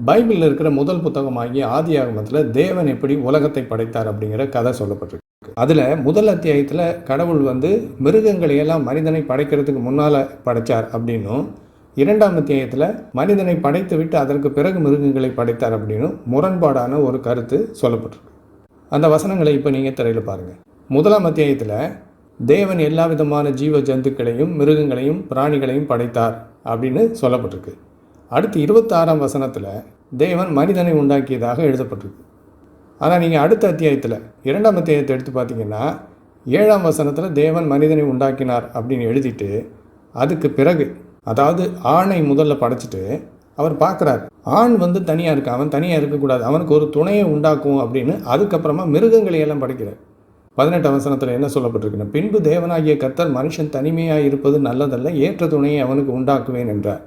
பைபிளில் இருக்கிற முதல் புத்தகமாகிய ஆதியாகமத்தில் தேவன் எப்படி உலகத்தை படைத்தார் அப்படிங்கிற கதை சொல்லப்பட்டிருக்கு. அதில் முதல் அத்தியாயத்தில் கடவுள் மிருகங்களையெல்லாம் மனிதனை படைக்கிறதுக்கு முன்னால் படைத்தார் அப்படின்னும், இரண்டாம் அத்தியாயத்தில் மனிதனை படைத்து விட்டு அதற்கு பிறகு மிருகங்களை படைத்தார் அப்படின்னும் முரண்பாடான ஒரு கருத்து சொல்லப்பட்டிருக்கு. அந்த வசனங்களை இப்போ நீங்கள் திரையில் பாருங்கள். முதலாம் அத்தியாயத்தில் தேவன் எல்லா விதமான ஜீவ ஜந்துக்களையும் மிருகங்களையும் பிராணிகளையும் படைத்தார் அப்படின்னு சொல்லப்பட்டிருக்கு. அடுத்து 26ஆம் வசனத்தில் தேவன் மனிதனை உண்டாக்கியதாக எழுதப்பட்டிருக்கு. ஆனால் நீங்கள் அடுத்த அத்தியாயத்தில் இரண்டாம் அத்தியாயத்தை எடுத்து பார்த்தீங்கன்னா 7ஆம் வசனத்தில் தேவன் மனிதனை உண்டாக்கினார் அப்படின்னு எழுதிட்டு, அதுக்கு பிறகு அதாவது ஆணை முதல்ல படைச்சிட்டு அவர் பார்க்குறார், ஆண் தனியாக இருக்கான், அவன் தனியாக இருக்கக்கூடாது, அவனுக்கு ஒரு துணையை உண்டாக்கும் அப்படின்னு அதுக்கப்புறமா மிருகங்களை எல்லாம் படைக்கிறார். 18ஆம் வசனத்தில் என்ன சொல்லப்பட்டிருக்குன்னா, பின்பு தேவனாகிய கர்த்தர் மனுஷன் தனிமையாக இருப்பது நல்லதல்ல, ஏற்ற துணையை அவனுக்கு உண்டாக்குவேன் என்றார்.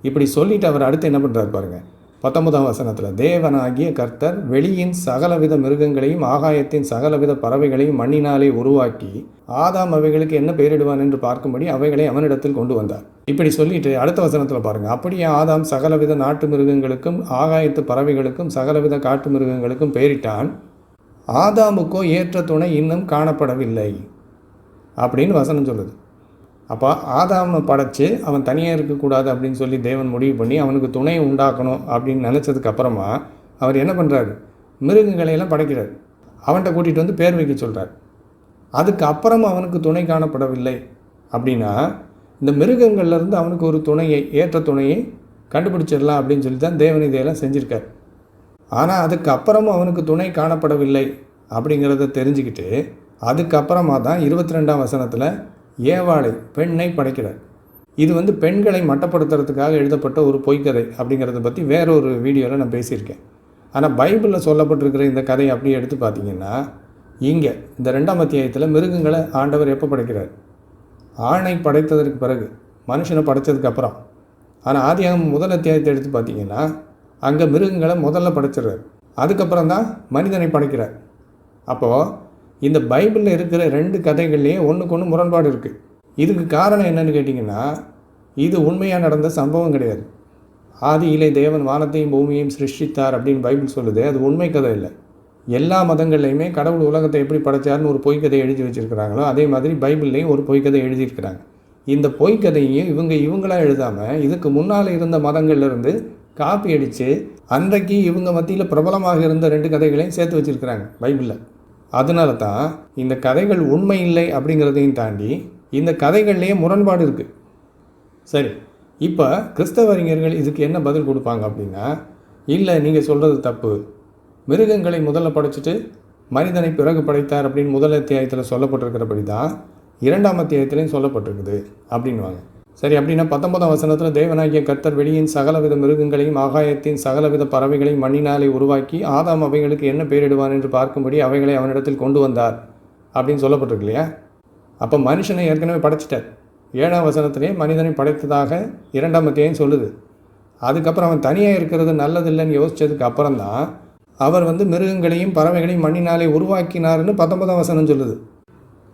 இப்படி சொல்லிட்டு அவர் அடுத்து என்ன பண்ணுறார் பாருங்கள். 19ஆம் வசனத்தில் தேவனாகிய கர்த்தர் வெளியின் சகலவித மிருகங்களையும் ஆகாயத்தின் சகலவித பறவைகளையும் மண்ணினாலே உருவாக்கி ஆதாம் அவைகளுக்கு என்ன பெயரிடுவான் என்று பார்க்கும்படி அவைகளை அவனிடத்தில் கொண்டு வந்தார். இப்படி சொல்லிட்டு அடுத்த வசனத்தில் பாருங்கள், அப்படியே ஆதாம் சகலவித நாட்டு மிருகங்களுக்கும் ஆகாயத்து பறவைகளுக்கும் சகலவித காட்டு மிருகங்களுக்கும் பெயரிட்டான், ஆதாமுக்கோ ஏற்ற துணை இன்னும் காணப்படவில்லை அப்படின்னு வசனம் சொல்லுது. அப்போ ஆதாமை படைச்சு அவன் தனியாக இருக்கக்கூடாது அப்படின்னு சொல்லி தேவன் முடிவு பண்ணி அவனுக்கு துணையை உண்டாக்கணும் அப்படின்னு நினச்சதுக்கு அப்புறமா அவர் என்ன பண்ணுறாரு, மிருகங்களையெல்லாம் படைக்கிறார், அவன்கிட்ட கூட்டிகிட்டு பேர் வைக்க சொல்கிறார். அதுக்கு அப்புறம் அவனுக்கு துணை காணப்படவில்லை அப்படின்னா இந்த மிருகங்கள்லேருந்து அவனுக்கு ஒரு துணையை ஏற்ற துணையை கண்டுபிடிச்சிடலாம் அப்படின்னு சொல்லி தான் தேவன் இதையெல்லாம் செஞ்சுருக்கார். ஆனால் அதுக்கு அப்புறமும் அவனுக்கு துணை காணப்படவில்லை அப்படிங்கிறத தெரிஞ்சுக்கிட்டு அதுக்கப்புறமா தான் 22ஆம் வசனத்தில் ஏவாளை பெண்ணை படைக்கிறார். இது பெண்களை மட்டப்படுத்துறதுக்காக எழுதப்பட்ட ஒரு பொய்க்கதை அப்படிங்கிறத பற்றி வேற ஒரு வீடியோவில் நான் பேசியிருக்கேன். ஆனால் பைபிளில் சொல்லப்பட்டிருக்கிற இந்த கதையை அப்படியே எடுத்து பார்த்தீங்கன்னா, இங்கே இந்த 2ஆம் அத்தியாயத்தில் மிருகங்களை ஆண்டவர் எப்போ படைக்கிறார், ஆணை படைத்ததற்கு பிறகு, மனுஷனை படைத்ததுக்கு அப்புறம். ஆனால் ஆதியாகமம் முதல் அத்தியாயத்தை எடுத்து பார்த்தீங்கன்னா அங்கே மிருகங்களை முதல்ல படைச்சிடுறார், அதுக்கப்புறம் தான் மனிதனை படைக்கிறார். அப்போது இந்த பைபிளில் இருக்கிற 2 கதைகள்லேயே ஒன்றுக்கு ஒன்று முரண்பாடு இருக்குது. இதுக்கு காரணம் என்னன்னு கேட்டிங்கன்னா, இது உண்மையாக நடந்த சம்பவம் கிடையாது. ஆதியிலே தேவன் வானத்தையும் பூமியையும் சிருஷ்டித்தார் அப்படின்னு பைபிள் சொல்லுது, அது உண்மை கதை இல்லை. எல்லா மதங்கள்லையுமே கடவுள் உலகத்தை எப்படி படைச்சார்னு ஒரு பொய்க்கதை எழுதி வச்சுருக்கிறாங்களோ அதே மாதிரி பைபிள்லேயும் ஒரு பொய்க்கதை எழுதியிருக்கிறாங்க. இந்த பொய்க்கதையும் இவங்களாக எழுதாமல் இதுக்கு முன்னால் இருந்த மதங்கள்லேருந்து காப்பி அடித்து அன்றைக்கு இவங்க மத்தியில் பிரபலமாக இருந்த 2 கதைகளையும் சேர்த்து வச்சுருக்கிறாங்க பைபிளில். அதனால தான் இந்த கதைகள் உண்மை இல்லை அப்படிங்கிறதையும் தாண்டி இந்த கதைகள்லேயே முரண்பாடு இருக்குது. சரி, இப்போ கிறிஸ்தவ அறிஞர்கள் இதுக்கு என்ன பதில் கொடுப்பாங்க அப்படின்னா, இல்லை நீங்கள் சொல்கிறது தப்பு, மிருகங்களை முதல்ல படைச்சிட்டு மனிதனை பிறகு படைத்தார் அப்படின்னு முதல் அத்தியாயத்தில் சொல்லப்பட்டிருக்கிறபடி தான் 2ஆம் அத்தியாயத்திலையும் சொல்லப்பட்டிருக்குது அப்படின்வாங்க. சரி, அப்படின்னா 19ஆம் வசனத்தில் தேவனாகிய கர்த்தர் வெளியின் சகலவித மிருகங்களையும் ஆகாயத்தின் சகலவித பறவைகளையும் மண்ணினாலே உருவாக்கி ஆதாம் அவைகளுக்கு என்ன பெயரிடுவான் என்று பார்க்கும்படி அவைகளை அவனிடத்தில் கொண்டு வந்தார் அப்படின்னு சொல்லப்பட்டிருக்கு இல்லையா? அப்போ மனுஷனை ஏற்கனவே படைச்சிட்டார். 7ஆம் வசனத்திலே மனிதனை படைத்ததாக 2ஆம் அத்தியாயம் சொல்லுது. அதுக்கப்புறம் அவன் தனியாக இருக்கிறது நல்லதில்லைன்னு யோசித்ததுக்கு அப்புறம் தான் அவர் மிருகங்களையும் பறவைகளையும் மண்ணினாலே உருவாக்கினார்னு 19ஆம் வசனம் சொல்லுது.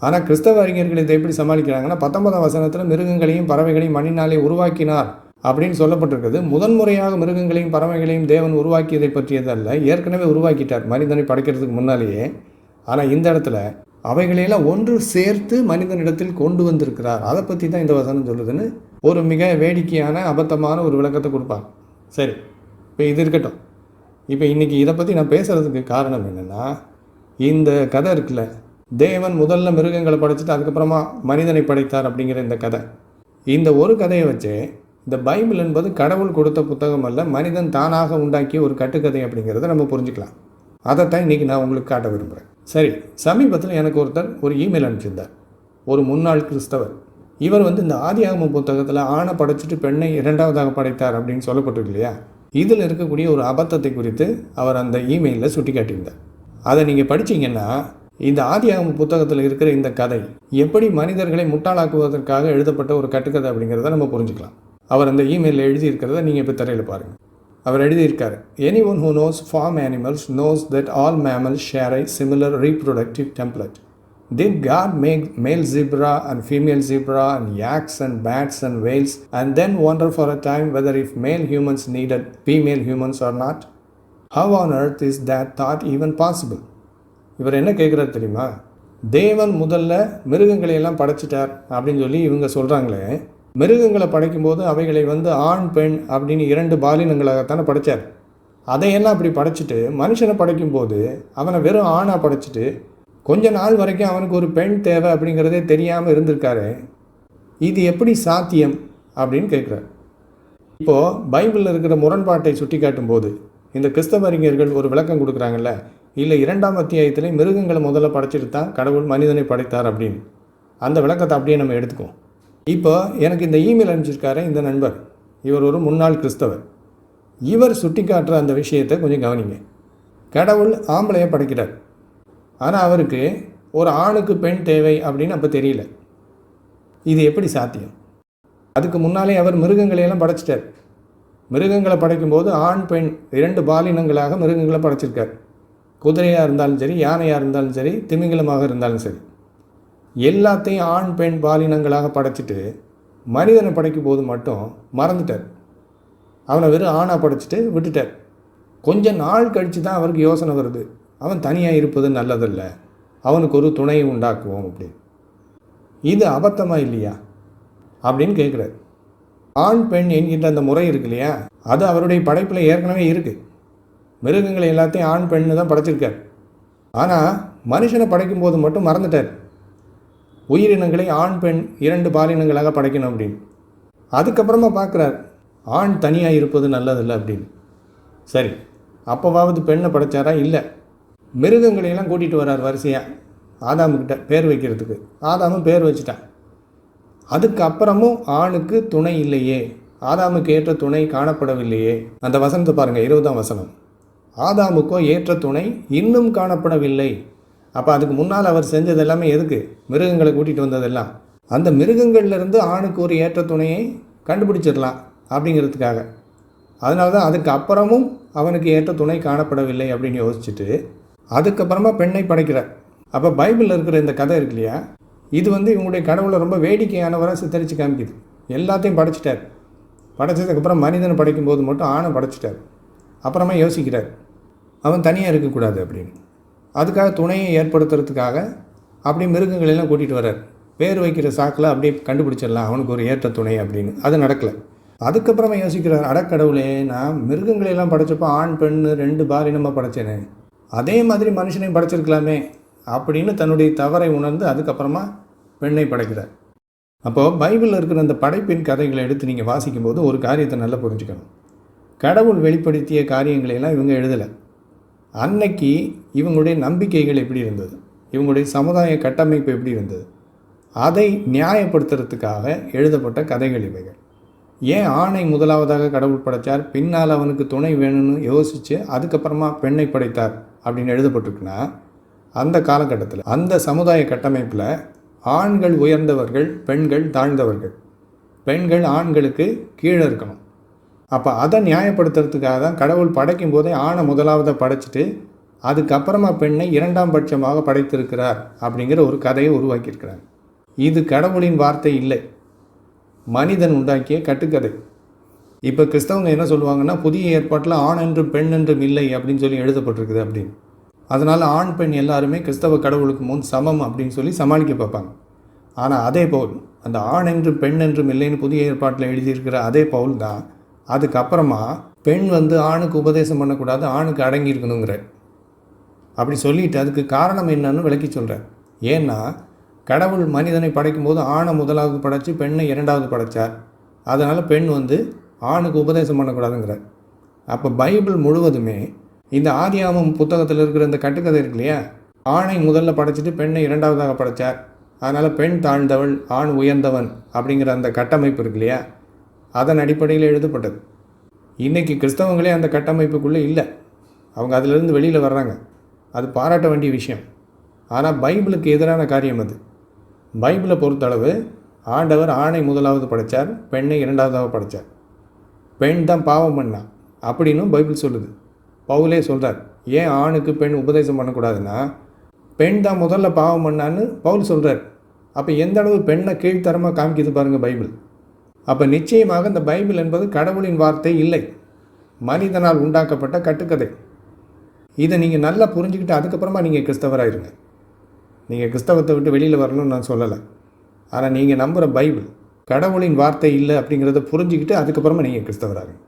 ஆனால் கிறிஸ்தவ அறிஞர்கள் இதை எப்படி சமாளிக்கிறாங்கன்னா, 19ஆம் வசனத்தில் மிருகங்களையும் பறவைகளையும் மண்ணினாலே உருவாக்கினார் அப்படின்னு சொல்லப்பட்டிருக்குது. முதன்முறையாக மிருகங்களையும் பறவைகளையும் தேவன் உருவாக்கியதை பற்றியதல்ல, ஏற்கனவே உருவாக்கிட்டார் மனிதனை படைக்கிறதுக்கு முன்னாலேயே. ஆனால் இந்த இடத்துல அவைகளையெல்லாம் ஒன்று சேர்த்து மனிதனிடத்தில் கொண்டு வந்திருக்கிறார், அதை பற்றி தான் இந்த வசனம் சொல்லுதுன்னு ஒரு மிக வேடிக்கையான அபத்தமான ஒரு விளக்கத்தை கொடுப்பாங்க. சரி, இப்போ இது இருக்கட்டும். இப்போ இன்றைக்கி இதை பற்றி நான் பேசுகிறதுக்கு காரணம் என்னென்னா, இந்த கதை இருக்குல்ல, தேவன் முதல்ல மிருகங்களை படைச்சிட்டு அதுக்கப்புறமா மனிதனை படைத்தார் அப்படிங்கிற இந்த கதை, இந்த ஒரு கதையை வச்சு இந்த பைபிள் என்பது கடவுள் கொடுத்த புத்தகம் அல்ல, மனிதன் தானாக உண்டாக்கிய ஒரு கட்டுக்கதை அப்படிங்கிறத நம்ம புரிஞ்சுக்கலாம். அதைத்தான் இன்றைக்கி நான் உங்களுக்கு காட்ட விரும்புகிறேன். சரி, சமீபத்தில் எனக்கு ஒருத்தர் ஒரு இமெயில் அனுப்பிச்சிருந்தார், ஒரு முன்னாள் கிறிஸ்தவர். இவர் இந்த ஆதியாகமம் புத்தகத்தில் ஆணை படைச்சிட்டு பெண்ணை 2ஆவதாக படைத்தார் அப்படின்னு சொல்லப்பட்டிருக்கு இல்லையா, இதில் இருக்கக்கூடிய ஒரு அபத்தத்தை குறித்து அவர் அந்த இமெயிலில் சுட்டி காட்டியிருந்தார். அதை நீங்கள் படித்தீங்கன்னா இந்த ஆதியாகமம் புத்தகத்தில் இருக்கிற இந்த கதை எப்படி மனிதர்களை முட்டாளாக்குவதற்காக எழுதப்பட்ட ஒரு கட்டுக்கதை அப்படிங்கிறத நம்ம புரிஞ்சுக்கலாம். அவர் அந்த இமெயிலில் எழுதியிருக்கிறத நீங்கள் இப்போ திரையில் பாருங்கள். அவர் எழுதியிருக்காரு, anyone who knows farm animals knows that all mammals share a similar reproductive template. Did God make male zebra and female zebra and yaks and bats and whales and then wonder for a time whether if male humans needed female humans or not? How on earth is that thought even possible? இவர் என்ன கேட்குறாரு தெரியுமா? தேவன் முதல்ல மிருகங்களை எல்லாம் படைச்சிட்டார் அப்படின்னு சொல்லி இவங்க சொல்கிறாங்களே, மிருகங்களை படைக்கும்போது அவைகளை ஆண் பெண் அப்படின்னு 2 பாலினங்களாகத்தானே படைத்தார். அதையெல்லாம் அப்படி படைச்சிட்டு மனுஷனை படைக்கும்போது அவனை வெறும் ஆணாக படைச்சிட்டு கொஞ்ச நாள் வரைக்கும் அவனுக்கு ஒரு பெண் தேவை அப்படிங்கிறதே தெரியாமல் இருந்திருக்காரு. இது எப்படி சாத்தியம் அப்படின்னு கேட்குறார். இப்போது பைபிளில் இருக்கிற முரண்பாட்டை சுட்டி காட்டும்போது இந்த கிறிஸ்தவறிஞர்கள் ஒரு விளக்கம் கொடுக்குறாங்கல்ல, இல்லை 2ஆம் அத்தியாயத்திலே மிருகங்களை முதல்ல படைச்சிட்டு தான் கடவுள் மனிதனை படைத்தார் அப்படின்னு. அந்த விளக்கத்தை அப்படியே நம்ம எடுத்துக்குவோம். இப்போ எனக்கு இந்த இமெயில் அனுப்பிச்சிருக்காரு இந்த நண்பர், இவர் ஒரு முன்னாள் கிறிஸ்தவர். இவர் சுட்டி காட்டுற அந்த விஷயத்தை கொஞ்சம் கவனிங்க. கடவுள் ஆம்பளையை படைக்கிறார், ஆனால் அவருக்கு ஒரு ஆணுக்கு பெண் தேவை அப்படின்னு அப்போ தெரியல. இது எப்படி சாத்தியம்? அதுக்கு முன்னாலே அவர் மிருகங்களையெல்லாம் படைச்சிட்டார். மிருகங்களை படைக்கும்போது ஆண் பெண் 2 பாலினங்களாக மிருகங்களை படைச்சிருக்கார். குதிரையாக இருந்தாலும் சரி, யானையாக இருந்தாலும் சரி, திமிங்கலமாக இருந்தாலும் சரி, எல்லாத்தையும் ஆண் பெண் பாலினங்களாக படைச்சிட்டு மனிதனை படைக்கும் போது மட்டும் மறந்துட்டார். அவனை வெறும் ஆணாக படைச்சிட்டு விட்டுட்டார். கொஞ்ச நாள் கழித்து தான் அவருக்கு யோசனை வருது, அவன் தனியாக இருப்பது நல்லதில்ல, அவனுக்கு ஒரு துணையை உண்டாக்குவோம் அப்படின்னு. இது அபத்தமாக இல்லையா அப்படின்னு கேட்குறாரு. ஆண் பெண் என்கின்ற அந்த முறை இருக்கு இல்லையா, அது அவருடைய படைப்பில் ஏற்கனவே இருக்குது. மிருகங்களை எல்லாத்தையும் ஆண் பெண்ணு தான் படைச்சிருக்கார். ஆனால் மனுஷனை படைக்கும்போது மட்டும் மறந்துட்டார், உயிரினங்களை ஆண் பெண் 2 பாலினங்களாக படைக்கணும் அப்படின்னு. அதுக்கப்புறமா பார்க்குறார், ஆண் தனியாக இருப்பது நல்லதில்லை அப்படின்னு. சரி, அப்போவாவது பெண்ணை படைச்சாரா? இல்லை. மிருகங்களையெல்லாம் கூட்டிகிட்டு வர்றார் வரிசையாக ஆதாமுக்கிட்ட பேர் வைக்கிறதுக்கு. ஆதாமும் பேர் வச்சுட்டான். அதுக்கப்புறமும் ஆணுக்கு துணை இல்லையே, ஆதாமுக்கு ஏற்ற துணை காணப்படவில்லையே. அந்த வசனத்தை பாருங்கள், 20ஆம் வசனம். ஆதாமுக்கோ ஏற்ற துணை இன்னும் காணப்படவில்லை. அப்போ அதுக்கு முன்னால் அவர் செஞ்சது எல்லாமே எதுக்கு? மிருகங்களை கூட்டிகிட்டு வந்ததெல்லாம் அந்த மிருகங்கள்லேருந்து ஆணுக்கு ஒரு ஏற்ற துணையை கண்டுபிடிச்சிடலாம் அப்படிங்கிறதுக்காக. அதனால தான் அதுக்கு அப்புறமும் அவனுக்கு ஏற்ற துணை காணப்படவில்லை அப்படின்னு யோசிச்சுட்டு அதுக்கப்புறமா பெண்ணை படைக்கிறார். அப்போ பைபிளில் இருக்கிற இந்த கதை இருக்கு இல்லையா, இது இவங்களுடைய கடவுளை ரொம்ப வேடிக்கையானவராக சித்தரித்து காமிக்குது. எல்லாத்தையும் படைச்சிட்டார். படைச்சதுக்கப்புறம் மனிதனை படைக்கும்போது மட்டும் ஆணை படைச்சிட்டார். அப்புறமா யோசிக்கிறார், அவன் தனியாக இருக்கக்கூடாது அப்படின்னு. அதுக்காக துணையை ஏற்படுத்துறதுக்காக அப்படி மிருகங்களெல்லாம் கூட்டிகிட்டு வர்றார். பேர் வைக்கிற சாக்கில் அப்படியே கண்டுபிடிச்சிடலாம் அவனுக்கு ஒரு ஏற்ற துணை அப்படின்னு. அது நடக்கலை. அதுக்கப்புறமா யோசிக்கிறார், அடக்கடவுளே, நான் மிருகங்களெல்லாம் படைச்சப்போ ஆண் பெண் 2 பாலினமாக படைச்சேனே, அதே மாதிரி மனுஷனையும் படைச்சிருக்கலாமே அப்படின்னு தன்னுடைய தவறை உணர்ந்து அதுக்கப்புறமா பெண்ணை படைக்கிறார். அப்போது பைபிளில் இருக்கிற அந்த படைப்பின் கதைகளை எடுத்து நீங்கள் வாசிக்கும்போது ஒரு காரியத்தை நல்லா புரிஞ்சுக்கணும். கடவுள் வெளிப்படுத்திய காரியங்களையெல்லாம் இவங்க எழுதலை. அன்னைக்கு இவங்களுடைய நம்பிக்கைகள் எப்படி இருந்தது, இவங்களுடைய சமுதாய கட்டமைப்பு எப்படி இருந்தது, அதை நியாயப்படுத்துறதுக்காக எழுதப்பட்ட கதைகள் இவைகள். ஏன் ஆணை முதலாவதாக கடவுள் படைத்தார், பின்னால் அவனுக்கு துணை வேணும்னு யோசித்து அதுக்கப்புறமா பெண்ணை படைத்தார் அப்படின்னு எழுதப்பட்டிருக்குன்னா, அந்த காலகட்டத்தில் அந்த சமுதாய கட்டமைப்பில் ஆண்கள் உயர்ந்தவர்கள், பெண்கள் தாழ்ந்தவர்கள், பெண்கள் ஆண்களுக்கு கீழே இருக்கணும். அப்போ அதை நியாயப்படுத்துறதுக்காக தான் கடவுள் படைக்கும் போதே ஆணை முதலாவதாக படைச்சிட்டு அதுக்கப்புறமா பெண்ணை 2ஆம் பட்சமாக படைத்திருக்கிறார் அப்படிங்கிற ஒரு கதையை உருவாக்கியிருக்கிறார். இது கடவுளின் வார்த்தை இல்லை, மனிதன் உண்டாக்கிய கட்டுக்கதை. இப்போ கிறிஸ்தவங்க என்ன சொல்லுவாங்கன்னா, புதிய ஏற்பாட்டில் ஆண் என்றும் பெண் என்றும் இல்லை அப்படின்னு சொல்லி எழுதப்பட்டிருக்குது அப்படின்னு. அதனால் ஆண் பெண் எல்லாருமே கிறிஸ்தவ கடவுளுக்கு முன் சமம் அப்படின்னு சொல்லி சமாளிக்க பார்ப்பாங்க. ஆனால் அதே பவுல் அந்த ஆண் என்றும் பெண் என்றும் இல்லைன்னு புதிய ஏற்பாட்டில் எழுதியிருக்கிற அதே பவுல் தான் அதுக்கப்புறமா பெண் ஆணுக்கு உபதேசம் பண்ணக்கூடாது, ஆணுக்கு அடங்கி இருக்கணுங்கிற அப்படி சொல்லிட்டு அதுக்கு காரணம் என்னன்னு விளக்கி சொல்கிறார். ஏன்னா கடவுள் மனிதனை படைக்கும்போது ஆணை முதலாவது படைச்சி பெண்ணை 2ஆவது படைத்தார். அதனால் பெண் ஆணுக்கு உபதேசம் பண்ணக்கூடாதுங்கிறார். அப்போ பைபிள் முழுவதுமே இந்த ஆதியாகமம் புத்தகத்தில் இருக்கிற இந்த கட்டுக்கதை இருக்கு இல்லையா, ஆணை முதல்ல படைச்சிட்டு பெண்ணை 2ஆவதாக படைத்தார், அதனால் பெண் தாழ்ந்தவள் ஆண் உயர்ந்தவன் அப்படிங்கிற அந்த கட்டமைப்பு இருக்கு இல்லையா, அதன் அடிப்படையில் எழுதப்பட்டது. இன்றைக்கி கிறிஸ்தவங்களே அந்த கட்டமைப்புக்குள்ளே இல்லை, அவங்க அதிலிருந்து வெளியில் வர்றாங்க. அது பாராட்ட வேண்டிய விஷயம். ஆனால் பைபிளுக்கு எதிரான காரியம் அது. பைபிளை பொறுத்தளவு ஆண்டவர் ஆணை முதலாவது படைத்தார், பெண்ணை 2ஆவதாக படைத்தார். பெண் தான் பாவம் பண்ணான் அப்படின்னு பைபிள் சொல்லுது. பவுலே சொல்கிறார், ஏன் ஆணுக்கு பெண் உபதேசம் பண்ணக்கூடாதுன்னா, பெண் தான் முதல்ல பாவம் பண்ணான்னு பவுல் சொல்கிறார். அப்போ எந்த அளவு பெண்ணை கீழ்த்தரமாக காமிக்குது பாருங்கள் பைபிள். அப்போ நிச்சயமாக இந்த பைபிள் என்பது கடவுளின் வார்த்தை இல்லை, மனிதனால் உண்டாக்கப்பட்ட கட்டுக்கதை. இதை நீங்கள் நல்லா புரிஞ்சுக்கிட்டு அதுக்கப்புறமா நீங்கள் கிறிஸ்தவராயிருங்க. நீங்கள் கிறிஸ்தவத்தை விட்டு வெளியில் வரணும்னு நான் சொல்லலை. ஆனால் நீங்கள் நம்புகிற பைபிள் கடவுளின் வார்த்தை இல்லை அப்படிங்கிறத புரிஞ்சுக்கிட்டு அதுக்கப்புறமா நீங்கள் கிறிஸ்தவராகுங்க.